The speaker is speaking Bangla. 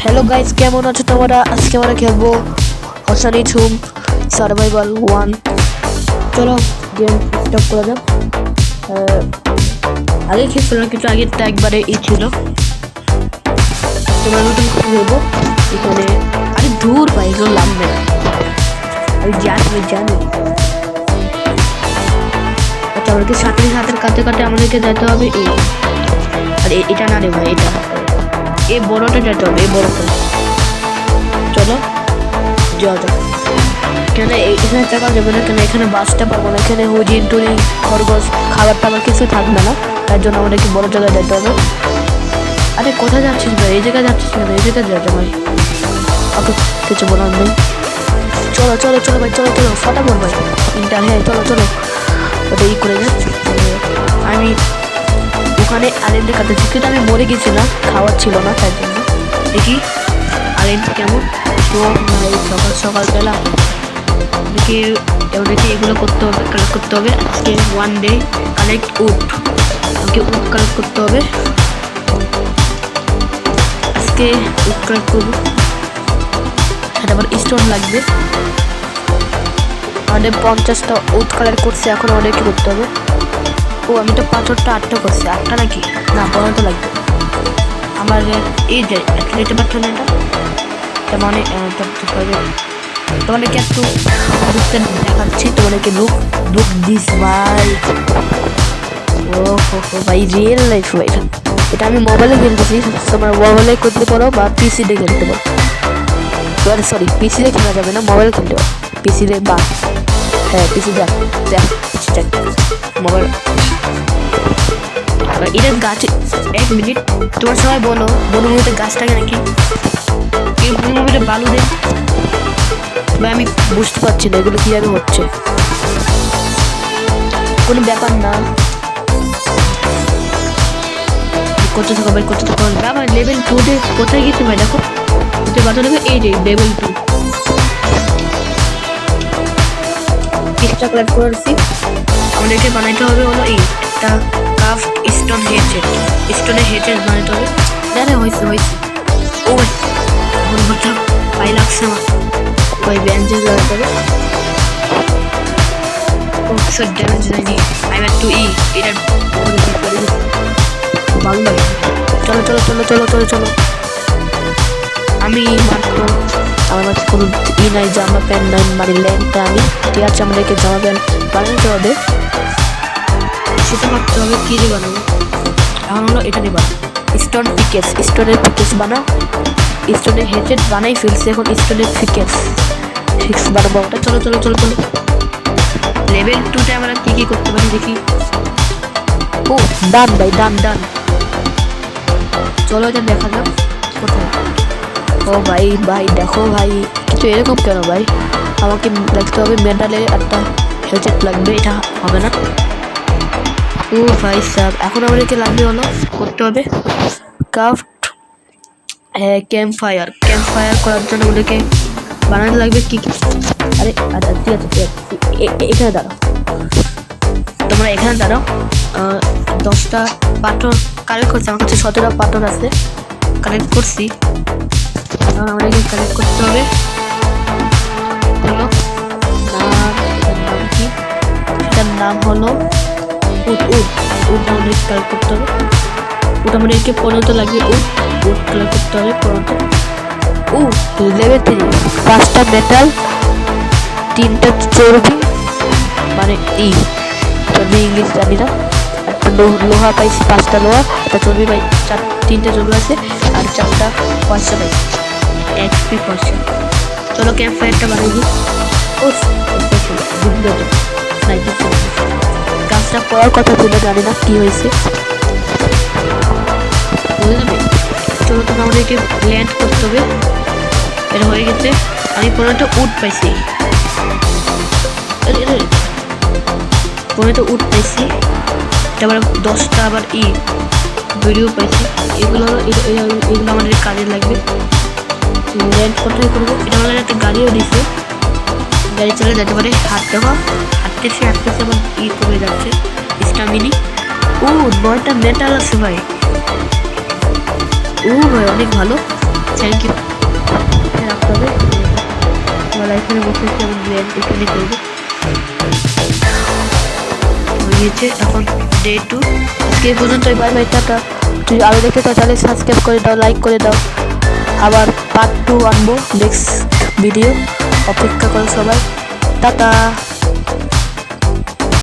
হ্যালো গাইস, কেমন আছো তোমরা? আজকে আমরা খেলবো হসানি ঝুম সার্ভাইভাল 1। চলো গেম স্টার্ট করা যাক। আগে খেলছিলাম কিন্তু আগেরটা একবারে ছিল। তোমরা নতুন খেলবো এখানে। আরে দূর ভাই, এগুলো লাগবে না, আমি জানি। আচ্ছা, আমাদেরকে সাঁতারের কাটতে কাটতে আমাদেরকে যেতে হবে আর এটা না রে ভাই, এটা এই বড়টা যেতে হবে, এই বড়টা। চলো যাওয়া যাক। এখানে টাকা যাবে না, কেন এখানে বাসটা পাবো না, এখানে হরিণ টুরিন খরগোশ খাবার টাবার কিছু থাকবে না, তার জন্য আমাদেরকে বড় জায়গায় যেতে হবে। আরে কোথায় যাচ্ছিস ভাই? এই জায়গায় যাচ্ছিস না, এই জায়গায় যেতে ভাই, অত কিছু বলার নেই। চলো চলো চলো ভাই, চলো চলো ফটাফট ভাই, ইন্টার। হ্যাঁ চলো ওটা করে যাচ্ছি। আমি ওখানে আলেনদের কাটাচ্ছি, কিন্তু আমি মরে গেছিলাম, খাওয়ার ছিল না, তার জন্য। দেখি আলেন কেমন ভাই, সকাল সকাল পেলাম। দেখি এগুলো করতে হবে, কালেক্ট করতে হবে। আজকে 1 ডে কালেক্ট উড, আমাকে উড কালেক্ট করতে হবে। আজকে উড কালেক্ট করবো, সেটা আবার স্টোন লাগবে। আমাদের 50টা উড কালেক্ট করছে, এখন আমাদের কি করতে হবে? ও আমি তো পাথরটা 8টা করছি, 8টা নাকি না, 12টা লাগবে আমার। এই যে অ্যাথলেটে পাথর না, এটা মানে তোমাদেরকে একটু লুকটা দেখাচ্ছি, তোমাদেরকে লুক দিস ভাই। ও হো ভাই, রিয়েল লাইফ ভাই। এটা আমি মোবাইলে খেলতেছি, তোমরা মোবাইলে করতে পারো বা পিসিতে খেলতে পারো। সরি, পিসিতে খেলা যাবে না, মোবাইলে খেলতে পারো। পিসিতে বা হ্যাঁ পিসি দেখ মোবাইল। এটা গাছ, 1 মিনিট তোমার সবাই বলো বনভূমিতে গাছটাকে নাকি এই বনভূমিতে বালু দেয় বা আমি বুঝতে পারছি না এগুলো কীভাবে হচ্ছে, কোনো ব্যাপার না। করতে থাকো ভাই, করতে থাকো। বাবা লেভেল 2-তে কোথায় গেছে ভাই? দেখো কোথায় বাধা দেবে, এই যে লেভেল 2 চেষ্টা করেছি। আমাদেরকে বানাইতে হবে হলো একটা কাফ স্টোন হেচেট, স্টোনের হেচেট বানাইতে হবে। না হয়েছে ও বলবো পাই লাগছে আমার ওই ব্যাঞ্জে লাগাতে হবে। ও কিছু ড্যামেজ দেয়নি, আমি একটু এটা ভালো লাগে। চলো আমি মাত্র আমার কাছে কোনো নাই, জামা প্যান্ট নাই, মানে ল্যান্ডটা আমি ঠিক আছে, আমাদেরকে জামা প্যান্ট বানাতে হবে। সেটা ভাবতে হবে কী দিয়ে বানাবো। এখন হলো এটা দিয়ে বানাবো স্টোনের পিকেস বানাও। স্টোনের হেচেট বানাই ফেলছি, এখন স্টোনের পিকেস বানাবো ওটা। চলো লেভেল 2-তে আমরা কী করতে পারি দেখি। ও ডান ভাই, ডান। চলো এটা দেখা যাক কোথায়। ও ভাই দেখো ভাই, কিন্তু এরকম কেন ভাই? আমাকে দেখতে হবে মেটালের একটা হেলচেট লাগবে, এটা হবে না। ও ভাই সাহেব, এখন আমাদেরকে লাগবে হলো করতে হবে ক্রাফট ক্যাম্প ফায়ার করার জন্য আমাদেরকে বানাতে লাগবে কি। আরে ঠিক আছে এখানে দাঁড়াও, তোমরা এখানে দাঁড়াও। 10টা পাথর কালেক্ট করছি, আমার কাছে 17টা পাথর আছে, কালেক্ট করছি। আমাদেরকে কালেক্ট করতে হবে হলো নাম কি, এটার নাম হলো উড আমাদেরকে কালেক্ট করতে হবে। উড আমাদেরকে 15 লাগবে, উড কালেক্ট করতে হবে 15। লেভেল 3 5টা মেটাল, 3টা চর্বি, মানে চর্বি ইংলিশ জানি না। একটা লোহা পাইছি, 5টা লোহা, একটা চর্বি পাই, 3টে চর্বি আছে, আর 4টা পয়সা পাই, XP পয়সা। চলো ক্যাম্প ফায়ারটা বানাই দিই। কাজটা করার কথা ছিল, জানি না কি হয়েছে, বুঝলে। চলো তো আমাদেরকে ল্যান্ড করতে হবে, এটা হয়ে গেছে। আমি 15টা উড পাইছি, 15টা উড পাইছি। আবার 10টা আবার ভিডিও পাইছি। এগুলো আমাদের কাজে লাগবে। ল্যান্ড কোথায় করবো? এটা আমাদের একটা গাড়িও দিছে, গাড়ি চলে যেতে পারে। হাঁটতেছে আবার করে যাচ্ছে স্টামিনি। 9টা মেটাল আছে ভাই, ভাই অনেক ভালো। থ্যাংক ইউ রাখতে হবে বলা এখানে বসে আমি ব্রেন এখানে করবো হয়েছে এখন ডে 2 আজকে এই পর্যন্তই বাই বাই টাটা যদি আরও দেখতে চাও তাহলে সাবস্ক্রাইব করে দাও লাইক করে দাও আবার পার্ট 2 আনবো নেক্সট ভিডিও অপেক্ষা করো সবাই টাটা